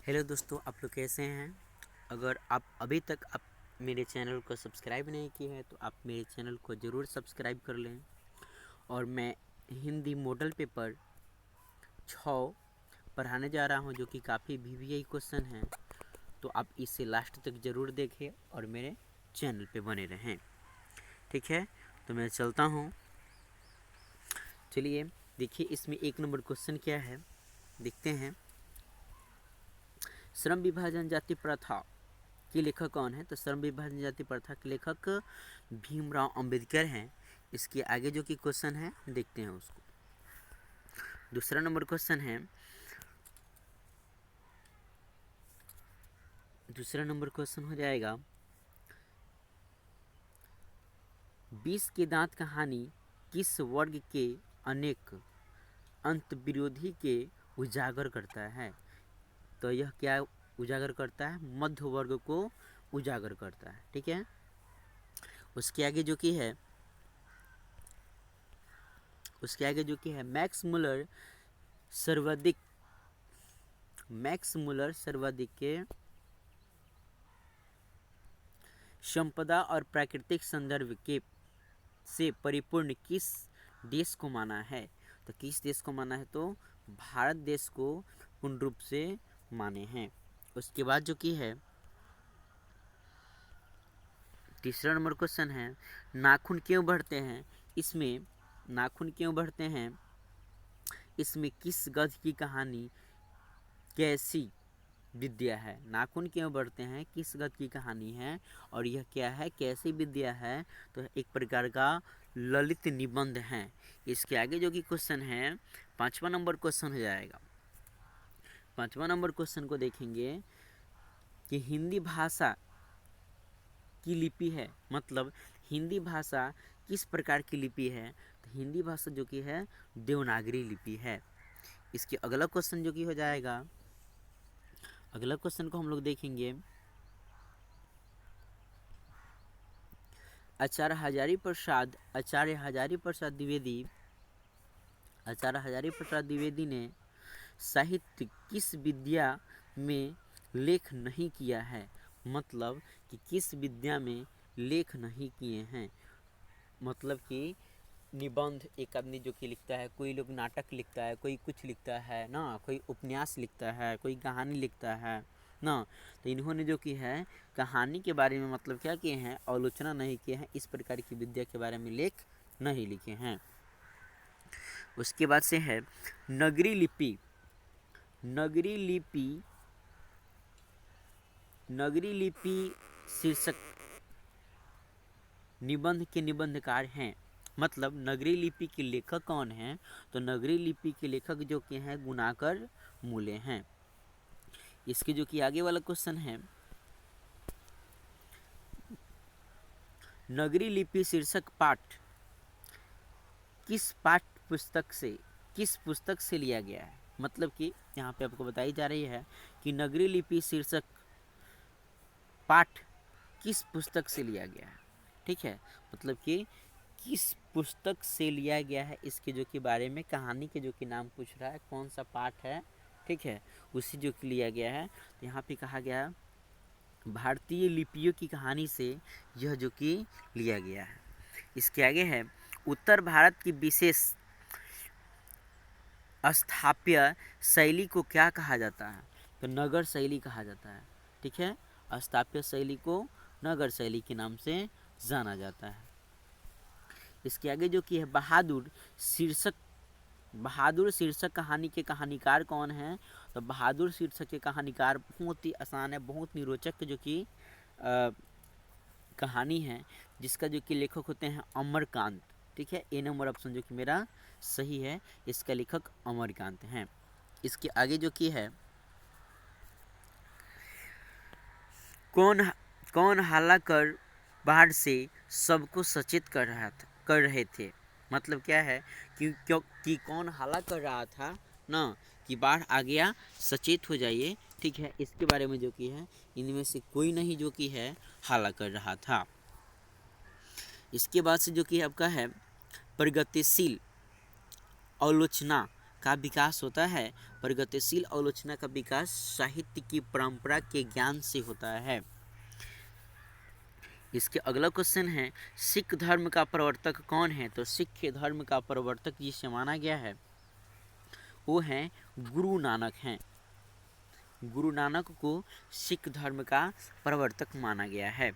Hello दोस्तों, आप लोग कैसे हैं। अगर आप अभी तक आप मेरे चैनल को सब्सक्राइब नहीं किए हैं तो आप मेरे चैनल को ज़रूर सब्सक्राइब कर लें। और मैं हिंदी मॉडल पेपर 6 पढ़ाने जा रहा हूं, जो कि काफ़ी VVI क्वेश्चन हैं। तो आप इसे लास्ट तक ज़रूर देखें और मेरे चैनल पे बने रहें। ठीक है, तो मैं चलता हूँ। चलिए देखिए, इसमें 1 नंबर क्वेश्चन क्या है, देखते हैं। श्रम विभाजन जाति प्रथा के लेखक कौन है। तो श्रम विभाजन जाति प्रथा के लेखक भीमराव अंबेडकर हैं। इसके आगे जो कि क्वेश्चन है देखते हैं उसको। दूसरा नंबर क्वेश्चन है, दूसरा नंबर क्वेश्चन हो जाएगा, 20 के दांत कहानी किस वर्ग के अनेक अंत विरोधी के उजागर करता है। तो यह क्या उजागर करता है, मध्य वर्ग को उजागर करता है। ठीक है, उसके आगे जो कि है, मैक्स मुलर सर्वाधिक के संपदा और प्राकृतिक संदर्भ के से परिपूर्ण किस देश को माना है। तो किस देश को माना है, तो भारत देश को पूर्ण रूप से माने हैं। उसके बाद जो कि है, तीसरा नंबर क्वेश्चन है, नाखून क्यों बढ़ते हैं। इसमें नाखून क्यों बढ़ते हैं, इसमें किस गध की कहानी कैसी विद्या है। नाखून क्यों बढ़ते हैं, किस गध की कहानी है और यह क्या है, कैसी विद्या है। तो एक प्रकार का ललित निबंध है। इसके आगे जो कि क्वेश्चन है, 5वां नंबर क्वेश्चन हो जाएगा। 5वां नंबर क्वेश्चन को देखेंगे कि हिंदी भाषा की लिपि है, मतलब हिंदी भाषा किस प्रकार की लिपि है। तो हिंदी भाषा जो कि है देवनागरी लिपि है। इसके अगला क्वेश्चन जो कि हो जाएगा, अगला क्वेश्चन को हम लोग देखेंगे, आचार्य हजारी प्रसाद द्विवेदी ने साहित्य किस विद्या में लेख नहीं किया है। मतलब कि किस विद्या में लेख नहीं किए हैं, मतलब कि निबंध एक आदमी जो कि लिखता है, कोई लोग नाटक लिखता है, कोई कुछ लिखता है ना, कोई उपन्यास लिखता है, कोई कहानी लिखता है ना। तो इन्होंने जो कि है कहानी के बारे में मतलब क्या किए हैं, आलोचना नहीं किए हैं, इस प्रकार की विद्या के बारे में लेख नहीं लिखे हैं। उसके बाद से है नगरी लिपि। नगरी लिपि शीर्षक निबंध के निबंधकार हैं। मतलब नगरी लिपि के लेखक कौन हैं, तो नगरी लिपि के लेखक जो कि हैं गुणाकर मूले हैं। इसके जो कि आगे वाला क्वेश्चन है, नगरी लिपि शीर्षक पाठ किस पुस्तक से लिया गया है। मतलब कि यहाँ पे आपको बताई जा रही है कि नगरी लिपि शीर्षक पाठ किस पुस्तक से लिया गया है। ठीक है, मतलब कि किस पुस्तक से लिया गया है, इसके जो कि बारे में कहानी के जो कि नाम पूछ रहा है, कौन सा पाठ है। ठीक है, उसी जो कि लिया गया है। तो यहाँ पे कहा गया भारतीय लिपियों की कहानी से यह जो कि लिया गया है। इसके आगे है, उत्तर भारत की विशेष स्थापत्य शैली को क्या कहा जाता है। तो नगर शैली कहा जाता है। ठीक है, स्थापत्य शैली को नगर शैली के नाम से जाना जाता है। इसके आगे जो कि है बहादुर शीर्षक कहानी के कहानीकार कौन है। तो बहादुर शीर्षक के कहानीकार बहुत ही आसान है, बहुत ही रोचक जो कि कहानी है, जिसका जो कि लेखक होते हैं अमरकांत। ठीक है, ए नंबर ऑप्शन जो कि मेरा सही है, इसका लेखक अमरकांत हैं। इसके आगे जो कि है, कौन हाला कर बाढ़ से सबको सचेत कर रहे थे। मतलब क्या है कि कौन हाला कर रहा था ना, कि बाढ़ आ गया, सचेत हो जाइए। ठीक है, इसके बारे में जो कि है, इनमें से कोई नहीं जो कि है हाला कर रहा था। इसके बाद से जो कि आपका है प्रगतिशील आलोचना का विकास होता है? प्रगतिशील आलोचना का विकास साहित्य की परंपरा के ज्ञान से होता है। इसके अगला क्वेश्चन है, सिख धर्म का प्रवर्तक कौन है? तो सिख धर्म का प्रवर्तक जिसे माना गया है वो है गुरु नानक हैं। गुरु नानक को सिख धर्म का प्रवर्तक माना गया है।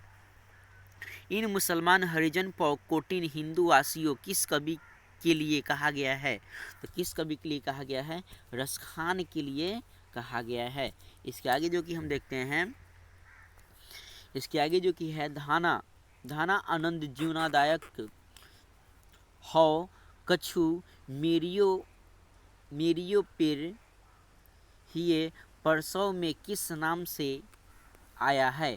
इन मुसलमान हरिजन कोटिन हिंदू वासियों किस कवि के लिए कहा गया है? तो किस कवि के लिए कहा गया है? रसखान के लिए कहा गया है। इसके आगे जो कि हम देखते हैं, इसके आगे जो कि है धाना धाना आनंद जीवनादायक हो कछु मेरियो पेर हिये परसों में किस नाम से आया है?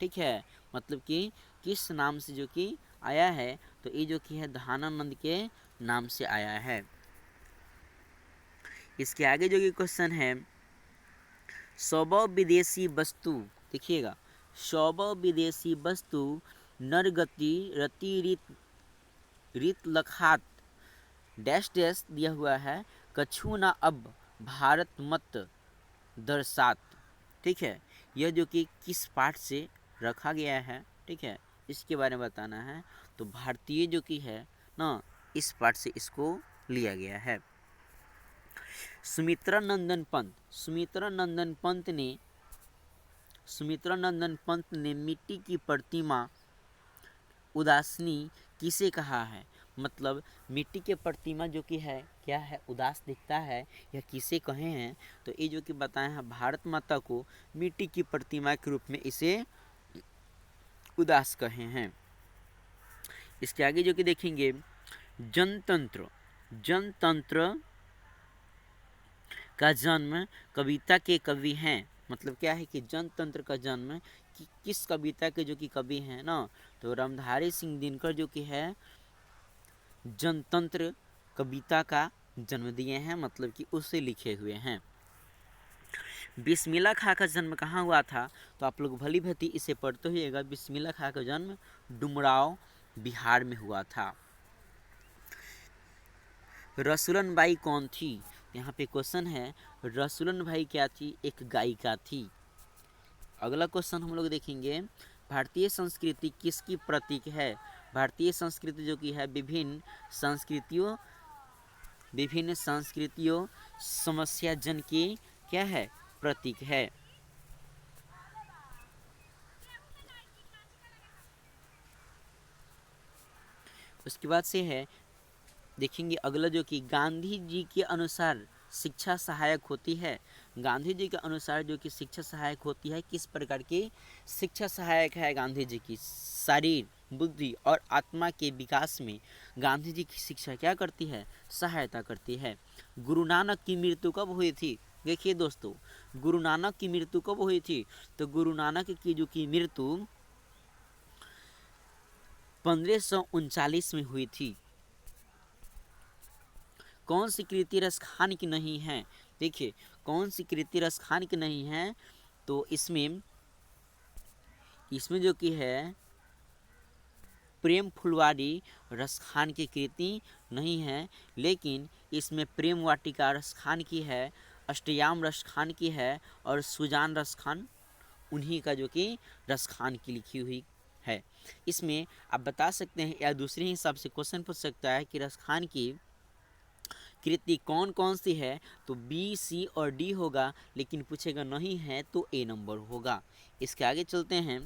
ठीक है, मतलब कि किस नाम से जो कि आया है, तो ये जो कि है धानानंद के नाम से आया है। इसके आगे जो कि क्वेश्चन है, स्वभाव विदेशी वस्तु, देखिएगा, स्वभाव विदेशी वस्तु नरगति रति रीत लखात डैश डैश दिया हुआ है, कछु ना अब भारत मत दर्शात। ठीक है, यह जो कि किस पाठ से रखा गया है, ठीक है, इसके बारे में बताना है। तो भारतीय जो कि है ना, इस पाठ से इसको लिया गया है। सुमित्रा नंदन पंत ने मिट्टी की प्रतिमा उदासनी किसे कहा है? मतलब मिट्टी के प्रतिमा जो कि है क्या है, उदास दिखता है, यह किसे कहे हैं? तो ये जो कि बताए हैं भारत माता को मिट्टी की प्रतिमा के रूप में इसे उदास कहे हैं। इसके आगे जो कि देखेंगे, जनतंत्र का जन्म कविता के कवि हैं। मतलब क्या है कि जनतंत्र का जन्म किस कविता के जो कि कवि हैं ना, तो रामधारी सिंह दिनकर जो कि है जनतंत्र कविता का जन्म दिए हैं, मतलब कि उससे लिखे हुए हैं। बिस्मिल्लाह खां का जन्म कहाँ हुआ था? तो आप लोग भली भांति इसे पढ़ते हुएगा। बिस्मिल्लाह खां का जन्म डुमराव बिहार में हुआ था। रसूलन बाई कौन थी? यहाँ पे क्वेश्चन है, रसूलन बाई क्या थी? एक गायिका थी। अगला क्वेश्चन हम लोग देखेंगे, भारतीय संस्कृति किसकी प्रतीक है? भारतीय संस्कृति जो कि है विभिन्न संस्कृतियों समस्या जन की क्या है? प्रतीक है। उसके बाद से है देखेंगे अगला जो कि गांधी जी के अनुसार शिक्षा सहायक होती है। गांधी जी के अनुसार जो कि शिक्षा सहायक होती है, किस प्रकार की शिक्षा सहायक है गांधी जी की? शरीर, बुद्धि और आत्मा के विकास में गांधी जी की शिक्षा क्या करती है? सहायता करती है। गुरु नानक की मृत्यु कब हुई थी? देखिए दोस्तों, गुरु नानक की मृत्यु कब हुई थी? तो गुरु नानक की जो की मृत्यु 1539 में हुई थी। कौन सी कृति रसखान की नहीं है? देखिए, कौन सी कृति रसखान की नहीं है? तो इसमें जो कि है प्रेम फुलवारी रसखान की कृति नहीं है, लेकिन इसमें प्रेम वाटिका रसखान की है, अष्टयाम रसखान की है और सुजान रसखान उन्हीं का जो कि रसखान की लिखी हुई है। इसमें आप बता सकते हैं या दूसरे हिसाब से क्वेश्चन पूछ सकता है कि रसखान की कृति कौन कौन सी है? तो बी, सी और डी होगा, लेकिन पूछेगा नहीं है तो ए नंबर होगा। इसके आगे चलते हैं,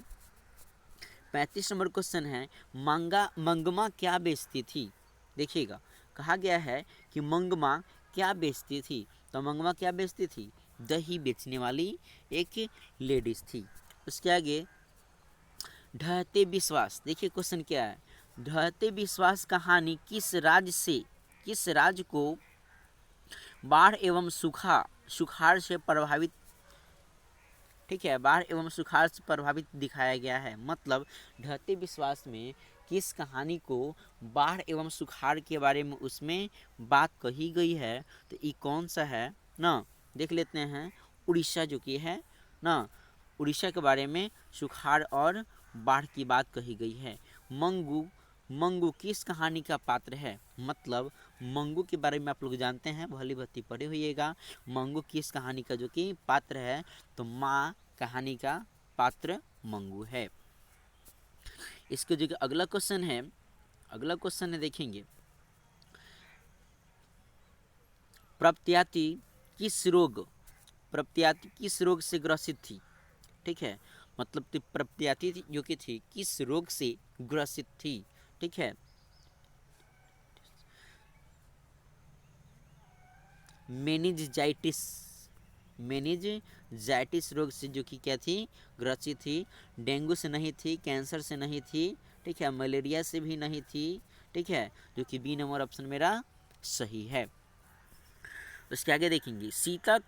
35 नंबर क्वेश्चन है, मंगमा क्या बेचती थी? देखिएगा, कहा गया है कि मंगमा क्या बेचती थी? तो मंगमा क्या बेचती थी? दही बेचने वाली एक लेडीज थी। उसके आगे ढहते विश्वास, देखिए क्वेश्चन क्या है, ढहते विश्वास कहानी किस राज्य को बाढ़ एवं सुखाड़ से प्रभावित, ठीक है, बाढ़ एवं सुखाड़ से प्रभावित दिखाया गया है। मतलब ढहते विश्वास में किस कहानी को बाढ़ एवं सुखाड़ के बारे में उसमें बात कही गई है? तो ये कौन सा है ना, देख लेते हैं। उड़ीसा जो कि है ना, उड़ीसा के बारे में सुखाड़ और बाढ़ की बात कही गई है। मंगू किस कहानी का पात्र है? मतलब मंगू के बारे में आप लोग जानते हैं, भली भांति पढ़े होइएगा। मंगू किस कहानी का जो कि पात्र है? तो माँ कहानी का पात्र मंगू है। इसके जो अगला क्वेश्चन है, देखेंगे, प्रप्याति किस रोग से ग्रसित थी? ठीक है, मतलब प्रप्याति जो कि थी किस रोग से ग्रसित थी? ठीक है, मेनिंजाइटिस रोग से जो कि क्या थी? ग्रसित थी। डेंगू से नहीं थी, कैंसर से नहीं थी, ठीक है, मलेरिया से भी नहीं थी, ठीक है, जो कि बी नंबर ऑप्शन मेरा सही है। उसके आगे देखेंगे, सीता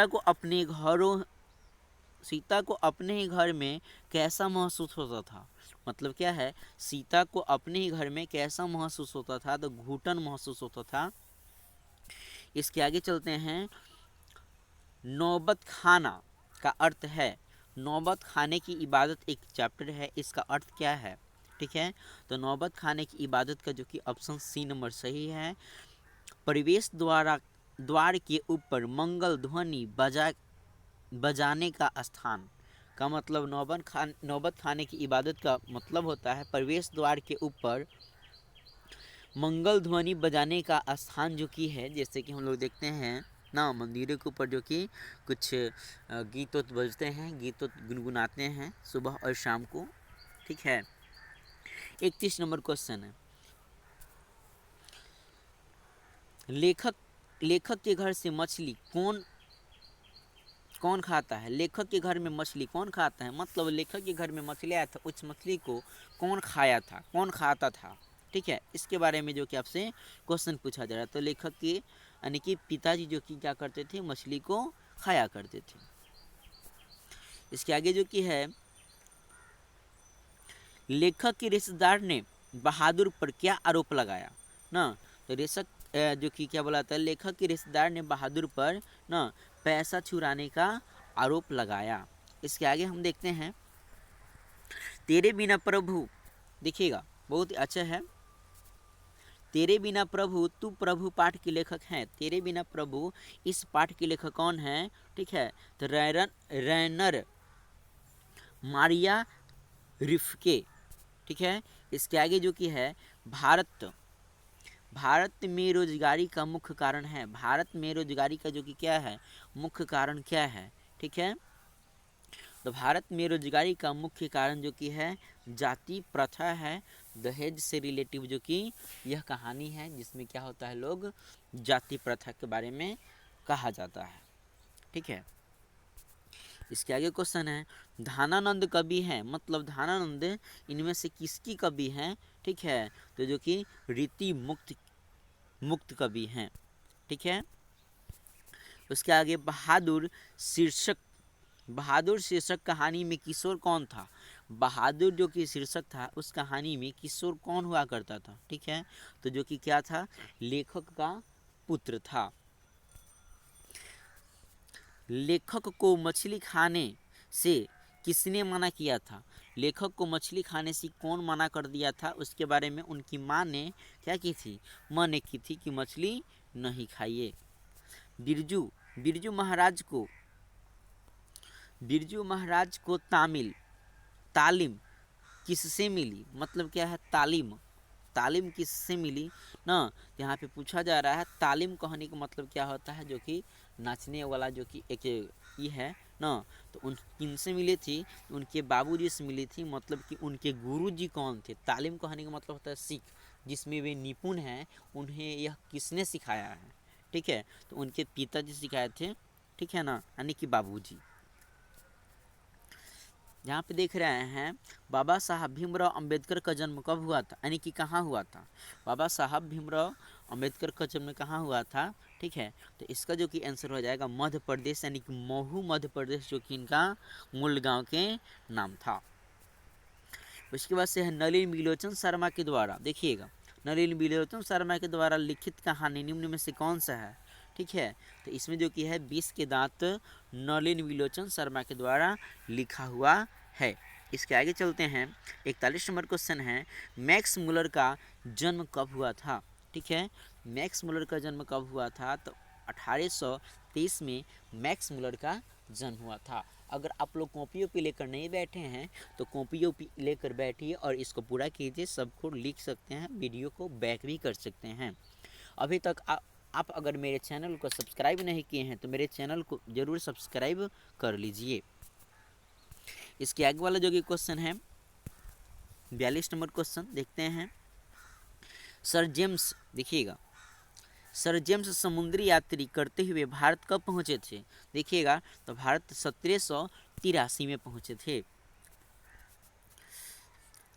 को अपने ही घर में कैसा महसूस होता था? मतलब क्या है, सीता को अपने ही घर में कैसा महसूस होता था? तो घुटन महसूस होता था। इसके आगे चलते हैं, नौबत खाना का अर्थ है, नौबत खाने की इबादत एक चैप्टर है, इसका अर्थ क्या है? ठीक है, तो नौबत खाने की इबादत का जो कि ऑप्शन सी नंबर सही है। प्रवेश द्वार के ऊपर मंगल ध्वनि बजाने का स्थान का मतलब, नौबत खाने की इबादत का मतलब होता है प्रवेश द्वार के ऊपर मंगल ध्वनि बजाने का स्थान जो कि है, जैसे कि हम लोग देखते हैं ना, मंदिरों के ऊपर जो कि कुछ गीत बजते हैं, गीत गुनगुनाते हैं सुबह और शाम को। ठीक है, 31 नंबर क्वेश्चन है, लेखक के घर से मछली कौन खाता है? लेखक के घर में मछली कौन खाता है? मतलब लेखक के घर में मछली आया था, उस मछली को कौन खाया था, कौन खाता था? ठीक है, इसके बारे में जो कि आपसे क्वेश्चन पूछा जा रहा है। तो लेखक के यानी कि पिताजी जो कि क्या करते थे? मछली को खाया करते थे। इसके आगे जो कि है, लेखक के रिश्तेदार ने बहादुर पर क्या आरोप लगाया ना? तो जो कि क्या बोला था, लेखक के रिश्तेदार ने बहादुर पर ना पैसा चुराने का आरोप लगाया। इसके आगे हम देखते हैं, तेरे बिना प्रभु, देखिएगा बहुत अच्छा है, तेरे बिना प्रभु, तू प्रभु पाठ के लेखक हैं। तेरे बिना प्रभु इस पाठ के लेखक कौन है? ठीक है, तो रैनर मारिया रिफ्के। ठीक है, इसके आगे जो कि है, भारत में रोजगारी का मुख्य कारण है। भारत में रोजगारी का जो कि क्या है? मुख्य कारण क्या है? ठीक है, तो भारत में रोजगारी का मुख्य कारण जो कि है जाति प्रथा है। दहेज से रिलेटिव जो कि यह कहानी है, जिसमें क्या होता है, लोग जाति प्रथा के बारे में कहा जाता है। ठीक है, इसके आगे क्वेश्चन है, धानानंद कवि है, मतलब धानानंद इनमें से किसकी कवि हैं? ठीक है, तो जो कि रीति मुक्त कवि हैं। ठीक है, उसके आगे, बहादुर शीर्षक कहानी में किशोर कौन था? बहादुर जो कि शीर्षक था, उस कहानी में किशोर कौन हुआ करता था? ठीक है, तो जो कि क्या था? लेखक का पुत्र था। लेखक को मछली खाने से किसने मना किया था? लेखक को मछली खाने से कौन मना कर दिया था? उसके बारे में उनकी माँ ने क्या की थी? माँ ने की थी कि मछली नहीं खाइए। बिरजू महाराज को तालीम किससे मिली? मतलब क्या है तालीम किससे मिली ना? यहाँ पे पूछा जा रहा है, तालीम कहने का मतलब क्या होता है? जो कि नाचने वाला जो कि एक ये है ना, तो उन किनसे मिली थी? उनके बाबूजी से मिली थी। मतलब कि उनके गुरुजी कौन थे? तालीम कहने का मतलब होता है सीख, जिसमें वे निपुण हैं, उन्हें यह किसने सिखाया है? ठीक है, तो उनके पिताजी सिखाए थे। ठीक है ना, यानी कि बाबूजी। यहाँ पे देख रहे हैं, बाबा साहब भीमराव अंबेडकर का जन्म कब हुआ था, यानी कि कहाँ हुआ था? बाबा साहब भीमराव अंबेडकर का जन्म कहाँ हुआ था? ठीक है, तो इसका जो कि आंसर हो जाएगा मध्य प्रदेश, यानी कि महू मध्य प्रदेश, जो कि इनका मूल गांव के नाम था। उसके बाद से है, नलिन बिलोचन शर्मा के द्वारा, देखिएगा, नलिन बिलोचन शर्मा के द्वारा लिखित कहानी निम्न में से कौन सा है? ठीक है, तो इसमें जो कि है 20 के दांत नलिन बिलोचन शर्मा के द्वारा लिखा हुआ है। इसके आगे चलते हैं। 41 नंबर क्वेश्चन है, मैक्स मुलर का जन्म कब हुआ था? ठीक है, मैक्स मुलर का जन्म कब हुआ था? तो 1823 में मैक्स मुलर का जन्म हुआ था। अगर आप लोग कॉपी ओपी लेकर नहीं बैठे हैं तो कॉपी ओपी लेकर बैठिए और इसको पूरा कीजिए, सबको लिख सकते हैं, वीडियो को बैक भी कर सकते हैं। अभी तक आप अगर मेरे चैनल को सब्सक्राइब नहीं किए हैं तो मेरे चैनल को ज़रूर सब्सक्राइब कर लीजिए। इसके आगे वाला जो कि क्वेश्चन है 42 नंबर क्वेश्चन देखते हैं। सर जेम्स, देखिएगा, सर जेम्स समुद्री यात्री करते हुए भारत कब पहुंचे थे? देखिएगा, तो भारत 1783 में पहुंचे थे।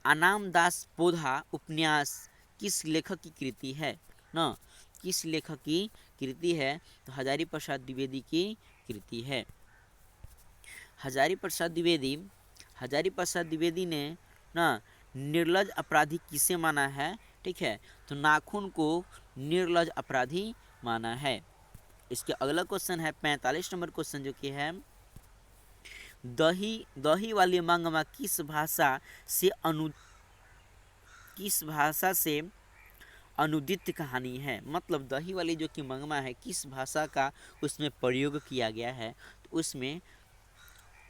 अनाम दास पौधा उपन्यास किस लेखक की कृति है? न किस लेखक की कृति है? तो हजारी प्रसाद द्विवेदी की कृति है। हजारी प्रसाद द्विवेदी ने ना निर्लज अपराधी किसे माना है? ठीक है, तो नाखून को निर्लज अपराधी माना है। इसके अगला क्वेश्चन है 45 नंबर क्वेश्चन जो कि है, दही वाली मंगमा किस भाषा से अनुदित कहानी है? मतलब दही वाली जो कि मंगमा है किस भाषा का उसमें प्रयोग किया गया है? तो उसमें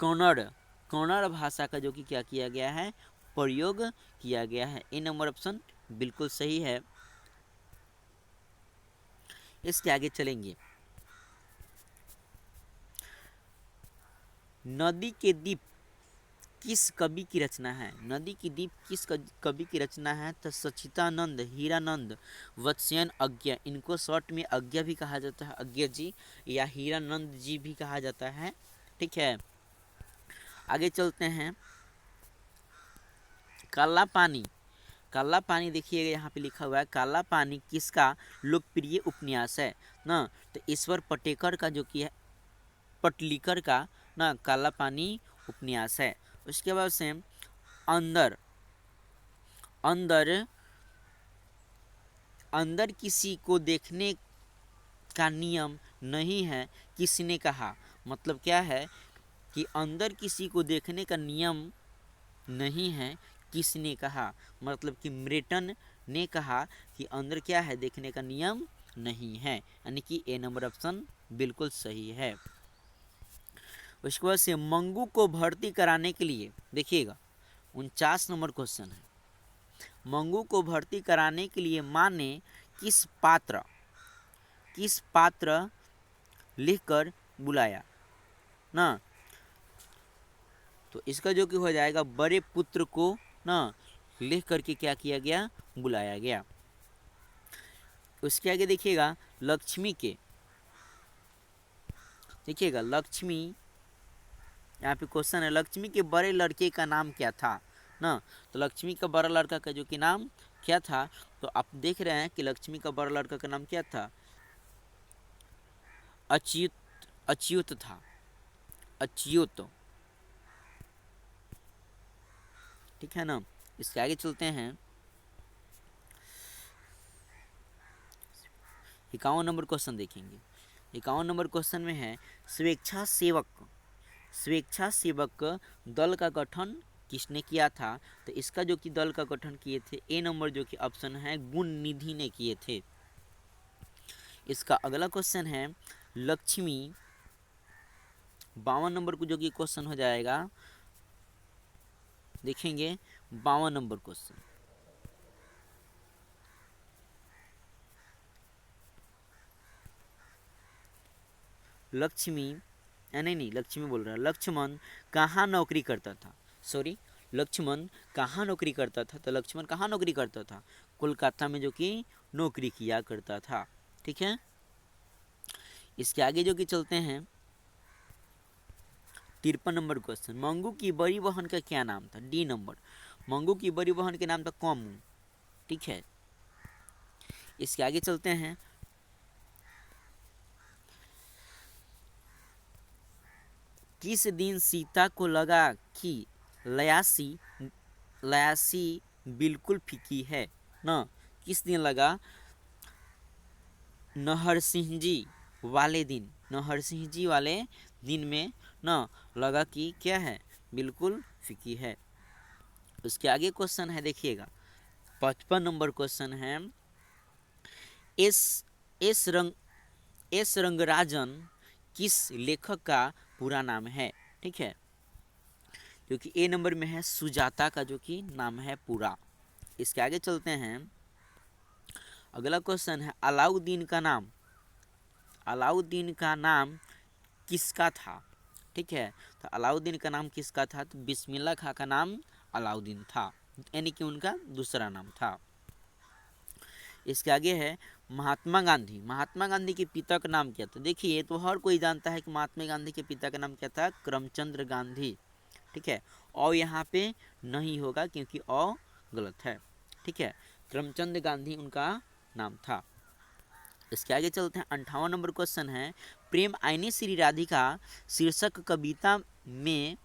कन्नड़ भाषा का जो कि क्या किया गया है, प्रयोग किया गया है। ए नंबर ऑप्शन बिल्कुल सही है। इसके आगे चलेंगे। नदी के दीप किस कवि की रचना है? नदी की दीप किस कवि की रचना है? तो सच्चिदानंद, हीरानंद, वत्स्यन अज्ञा, इनको शॉर्ट में अज्ञा भी कहा जाता है, अज्ञा जी या हीरानंद जी भी कहा जाता है। ठीक है, आगे चलते हैं। काला पानी देखिएगा, यहाँ पे लिखा हुआ है काला पानी किसका लोकप्रिय उपन्यास है? ना तो ईश्वर पटेकर का जो कि है पटलीकर का ना काला पानी उपन्यास है। उसके बाद से अंदर अंदर अंदर किसी को देखने का नियम नहीं है किसने कहा? मतलब क्या है कि अंदर किसी को देखने का नियम नहीं है किसने कहा? मतलब कि मिल्टन ने कहा कि अंदर क्या है, देखने का नियम नहीं है, यानी कि ए नंबर ऑप्शन बिल्कुल सही है। उसके बाद से मंगू को भर्ती कराने के लिए देखिएगा 49 नंबर क्वेश्चन है। मंगू को भर्ती कराने के लिए माँ ने किस पात्र लिखकर बुलाया? ना तो इसका जो कि हो जाएगा बड़े पुत्र को ना लिख करके क्या किया गया, बुलाया गया। उसके आगे देखिएगा लक्ष्मी के, देखिएगा लक्ष्मी, यहाँ पे क्वेश्चन है लक्ष्मी के बड़े लड़के का नाम क्या था? ना तो लक्ष्मी का बड़ा लड़का का जो कि नाम क्या था? तो आप देख रहे हैं कि लक्ष्मी का बड़ा लड़का का नाम क्या था? अच्युत था, अच्युत। ठीक है ना। इसके आगे चलते हैं। 51 नंबर क्वेश्चन देखेंगे। 51 नंबर क्वेश्चन में है स्वेच्छासेवक दल का गठन किसने किया था? तो इसका जो कि दल का गठन किए थे ए नंबर जो कि ऑप्शन है गुण निधि ने किए थे। इसका अगला क्वेश्चन है लक्ष्मी, 52 नंबर को जो कि क्वेश्चन हो जाएगा, देखेंगे 52 नंबर क्वेश्चन। लक्ष्मी नहीं लक्ष्मी बोल रहा है, लक्ष्मण कहाँ नौकरी करता था? सॉरी, लक्ष्मण कहाँ नौकरी करता था? तो लक्ष्मण कहाँ नौकरी करता था? कोलकाता में जो कि नौकरी किया करता था। ठीक है, इसके आगे जो कि चलते हैं 53 नंबर क्वेश्चन। मंगू की बड़ी बहन का क्या नाम था? डी नंबर, मंगू की बड़ी बहन के नाम था कौमू। ठीक है, इसके आगे चलते हैं। किस दिन सीता को लगा कि लयासी बिल्कुल फीकी है? ना किस दिन लगा? नरसिंह जी वाले दिन में ना लगा कि क्या है, बिल्कुल फीकी है। उसके आगे क्वेश्चन है, देखिएगा 55 नंबर क्वेश्चन है, एस एस रंग एस रंगराजन किस लेखक का पूरा नाम है? ठीक है, क्योंकि ए नंबर में है सुजाता का जो कि नाम है पूरा। इसके आगे चलते हैं, अगला क्वेश्चन है, अलाउद्दीन का नाम किसका था? ठीक है, तो अलाउद्दीन का नाम किसका था? तो बिस्मिल्लाह खां का नाम अलाउद्दीन था, यानी कि उनका दूसरा नाम था। इसके आगे है महात्मा गांधी के पिता का नाम क्या था? देखिए, तो हर कोई जानता है कि महात्मा गांधी के पिता का नाम क्या था? करमचंद गांधी। ठीक है, और यहाँ पे नहीं होगा क्योंकि और गलत है। ठीक है, करमचंद गांधी उनका नाम था। इसके आगे चलते हैं, 58 नंबर क्वेश्चन है, प्रेम आईने श्री राधिका शीर्षक कविता में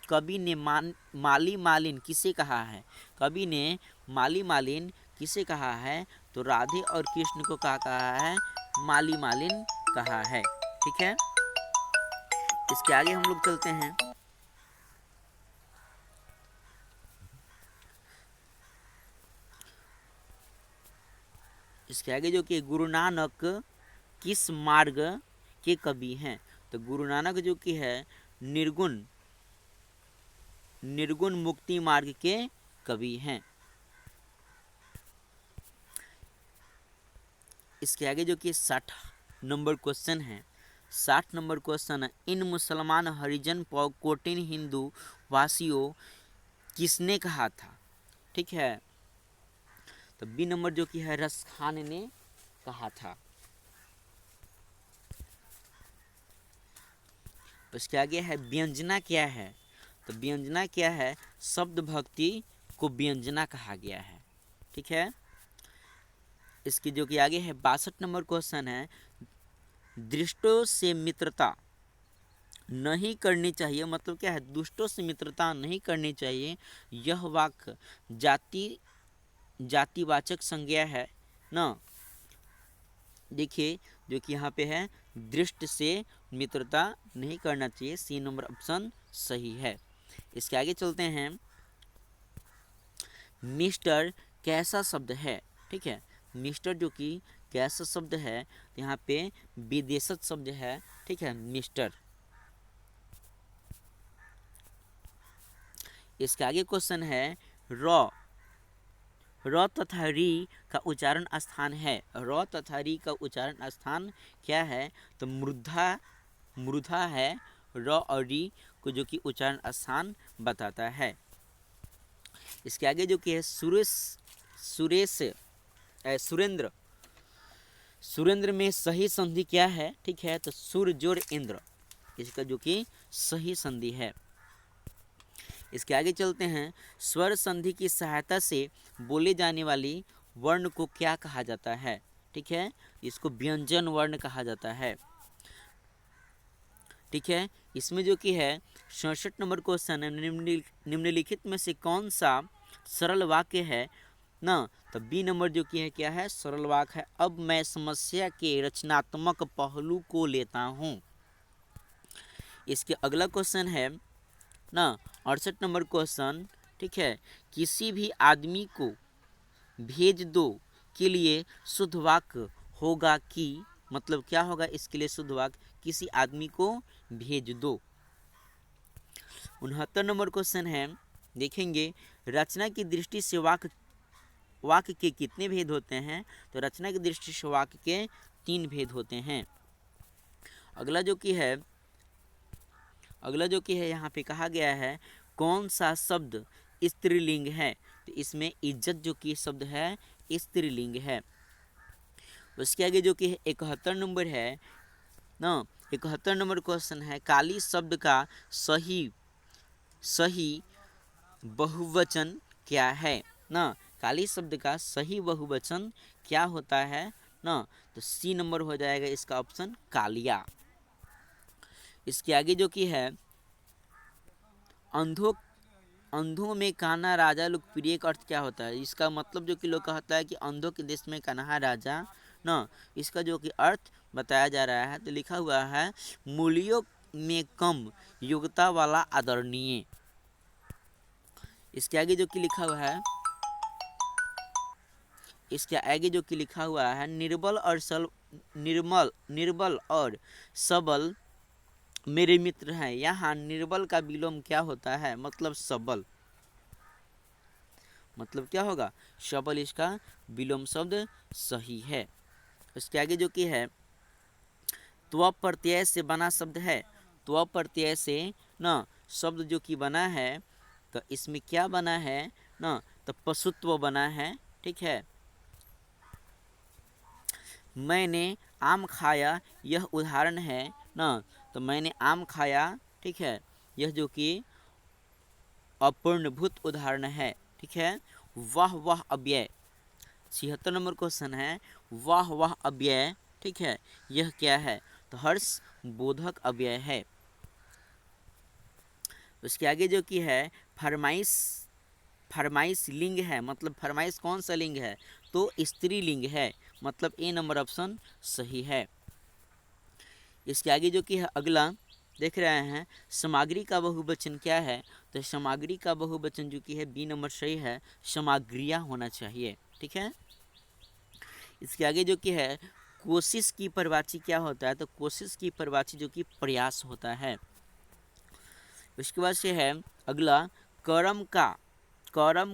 कवि ने माली मालिन किसे कहा है? कवि ने माली मालिन किसे कहा है? तो राधे और कृष्ण को कहा है माली मालिन कहा है। ठीक है, इसके आगे हम लोग चलते हैं, इसके आगे जो कि गुरु नानक किस मार्ग के कवि हैं? तो गुरु नानक जो कि है निर्गुण मुक्ति मार्ग के कवि हैं। इसके आगे जो कि 60 नंबर क्वेश्चन है, 60 नंबर क्वेश्चन है, इन मुसलमान हरिजन कोटिन हिंदू वासियों किसने कहा था? ठीक है, तो बी नंबर जो कि है रस खान ने कहा था। उसके आगे है व्यंजना क्या है? तो व्यंजना क्या है? शब्द भक्ति को व्यंजना कहा गया है। ठीक है, इसकी जो कि आगे है 62 नंबर क्वेश्चन है, दृष्टों से मित्रता नहीं करनी चाहिए, मतलब क्या है? दुष्टों से मित्रता नहीं करनी चाहिए, यह वाक्य जातिवाचक संज्ञा है ना? देखिए, जो कि यहाँ पे है दृष्ट से मित्रता नहीं करना चाहिए, सी नंबर ऑप्शन सही है। इसके आगे चलते हैं, मिस्टर कैसा शब्द है? ठीक है, मिस्टर जो कि कैसा शब्द है? यहाँ पे विदेशज शब्द है। ठीक है, मिस्टर। इसके आगे क्वेश्चन है, र तथा री का उच्चारण स्थान है। र तथा री का उच्चारण स्थान क्या है? तो मृधा है। र और री को जो कि उच्चारण स्थान बताता है। इसके आगे जो कि है सुरेंद्र में सही संधि क्या है? ठीक है, तो सुर जोर इंद्र, इसका जो कि सही संधि है। इसके आगे चलते हैं, स्वर संधि की सहायता से बोले जाने वाली वर्ण को क्या कहा जाता है? ठीक है, इसको व्यंजन वर्ण कहा जाता है। ठीक है, इसमें जो कि है 67 नंबर क्वेश्चन है, निम्नलिखित में से कौन सा सरल वाक्य है ना? तो बी नंबर जो कि है क्या है? सरल वाक्य है। अब मैं समस्या के रचनात्मक पहलू को लेता हूँ। इसके अगला क्वेश्चन है ना 68 नंबर क्वेश्चन। ठीक है, किसी भी आदमी को भेज दो के लिए शुद्ध वाक्य होगा कि, मतलब क्या होगा इसके लिए शुद्ध वाक्य? किसी आदमी को भेज दो। 69 नंबर क्वेश्चन है, देखेंगे रचना की दृष्टि से वाक्य के कितने भेद होते हैं? तो रचना की दृष्टि से वाक्य के 3 भेद होते हैं। अगला जो कि है यहाँ पे कहा गया है, कौन सा शब्द स्त्रीलिंग है? तो इसमें इज्जत जो कि शब्द है स्त्रीलिंग है। उसके आगे जो कि 71 नंबर है ना, 71 नंबर क्वेश्चन है, काली शब्द का सही बहुवचन क्या है ना? काली शब्द का सही बहुवचन क्या होता है ना? तो सी नंबर हो जाएगा इसका ऑप्शन कालिया। इसके आगे जो कि है, अंधों में कान्हा राजा लोकप्रिय का अर्थ क्या होता है? इसका मतलब जो कि लोग कहता है कि अंधों के देश में कान्हा राजा ना, इसका जो कि अर्थ बताया जा रहा है, तो लिखा हुआ है मूल्यों में कम योग्यता वाला आदरणीय। इसके आगे जो कि लिखा हुआ है, इसके आगे जो कि लिखा हुआ है, निर्बल और सबल मेरे मित्र हैं। यहाँ निर्बल का विलोम क्या होता है, मतलब सबल, मतलब क्या होगा, सबल, इसका विलोम शब्द सही है। इसके आगे जो कि है, त्व प्रत्यय से बना शब्द है, त्व प्रत्यय से न शब्द जो कि बना है, तो इसमें क्या बना है न, तो पशुत्व बना है। ठीक है, मैंने आम खाया, यह उदाहरण है न, तो मैंने आम खाया, ठीक है, यह जो कि अपूर्णभूत उदाहरण है। ठीक है, वाह वाह अव्यय, 76 नंबर क्वेश्चन है, वाह वाह अव्यय, ठीक है, यह क्या है, तो हर्ष बोधक अव्यय है। उसके आगे जो कि है, फरमाइश, फरमाइश लिंग है, मतलब फरमाइश कौन सा लिंग है, तो स्त्रीलिंग है, मतलब ए नंबर ऑप्शन सही है। इसके आगे जो कि है अगला देख रहे हैं, सामग्री का बहुवचन क्या है, तो सामग्री का बहुवचन जो कि है बी नंबर सही है, सामग्रियाँ होना चाहिए। ठीक है, इसके आगे जो कि है, कोशिश की परिभाषा क्या होता है, तो कोशिश की परिभाषा जो कि प्रयास होता है। उसके बाद से है अगला, कर्म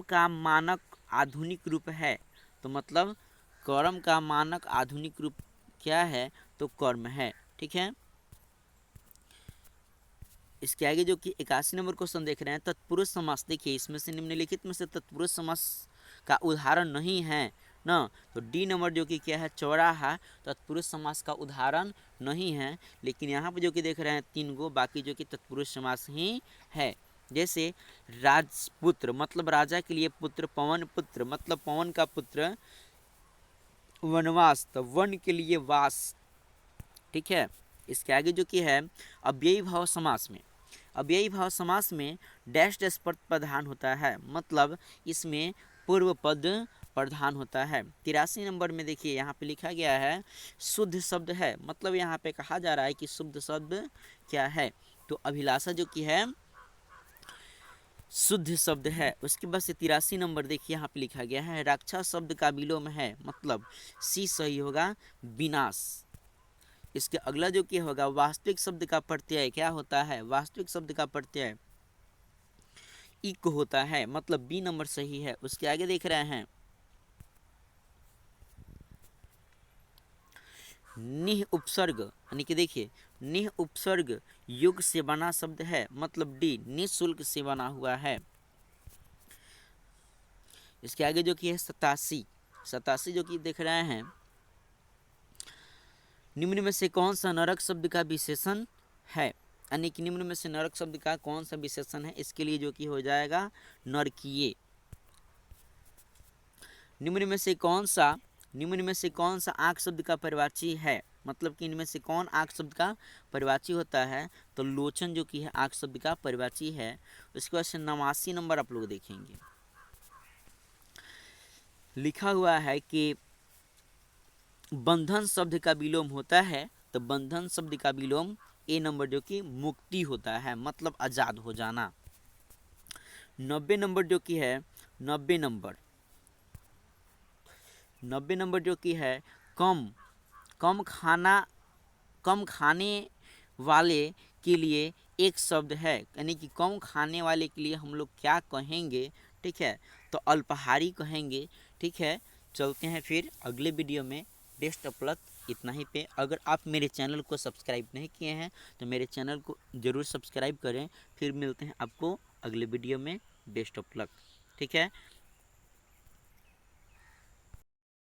का मानक आधुनिक रूप है, तो मतलब कर्म का मानक आधुनिक रूप क्या है, तो कर्म है। ठीक है, इसके आगे जो कि 81 नंबर क्वेश्चन देख रहे हैं, तत्पुरुष समास, देखिए इसमें से निम्नलिखित में से तत्पुरुष समास का उदाहरण नहीं है ना, तो डी नंबर जो कि क्या है, चौराहा, तत्पुरुष समास का उदाहरण नहीं है। लेकिन यहाँ पे जो कि देख रहे हैं 3 गो, बाकी जो कि तत्पुरुष समास ही है। जैसे राजपुत्र, मतलब राजा के लिए पुत्र, पवन पुत्र, मतलब पवन का पुत्र, वनवास, तो वन के लिए वास। ठीक है, इसके आगे जो कि है, अव्ययी भाव समास में, अव्ययी भाव समास में डैश डैश पद प्रधान होता है, मतलब इसमें पूर्व पद प्रधान होता है। 83 नंबर में देखिए यहाँ पे लिखा गया है, शुद्ध शब्द है, मतलब यहाँ पे कहा जा रहा है कि शुद्ध शब्द क्या है, तो अभिलाषा जो कि है शुद्ध शब्द है। उसके बाद से 83 नंबर देखिए यहाँ पे लिखा गया है, रक्षा शब्द का विलोम है, मतलब सी सही होगा, विनाश। इसके अगला जो कि होगा, वास्तविक शब्द का प्रत्यय क्या होता है, वास्तविक शब्द का प्रत्यय इक होता है, मतलब बी नंबर सही है। उसके आगे देख रहे हैं, निह उपसर्ग, यानी कि देखिए निह उपसर्ग युग से बना शब्द है, मतलब डी निःशुल्क से बना हुआ है। इसके आगे जो कि है 87, 87 जो कि देख रहे हैं, निम्न में से कौन सा नरक शब्द का विशेषण है, यानी कि निम्न में से नरक शब्द का कौन सा विशेषण है, इसके लिए जो कि हो जाएगा नरकीय। निम्न में से कौन सा आंख शब्द का परिवाची है, मतलब कि इनमें से कौन आंख शब्द का परिवाची होता है, तो लोचन जो कि है आंख शब्द का परिवाची है। उसके बाद से 89 नंबर आप लोग देखेंगे, लिखा हुआ है कि बंधन शब्द का विलोम होता है, तो बंधन शब्द का विलोम ए नंबर जो कि मुक्ति होता है, मतलब आजाद हो जाना। 90 नंबर जो कि है, 90 नंबर जो कि है, कम कम खाने वाले के लिए एक शब्द है, यानी कि कम खाने वाले के लिए हम लोग क्या कहेंगे, ठीक है, तो अल्पाहारी कहेंगे। ठीक है, चलते हैं फिर अगले वीडियो में। बेस्ट ऑफ लक, इतना ही पे। अगर आप मेरे चैनल को सब्सक्राइब नहीं किए हैं तो मेरे चैनल को ज़रूर सब्सक्राइब करें। फिर मिलते हैं आपको अगले वीडियो में। बेस्ट ऑफ लक, ठीक है।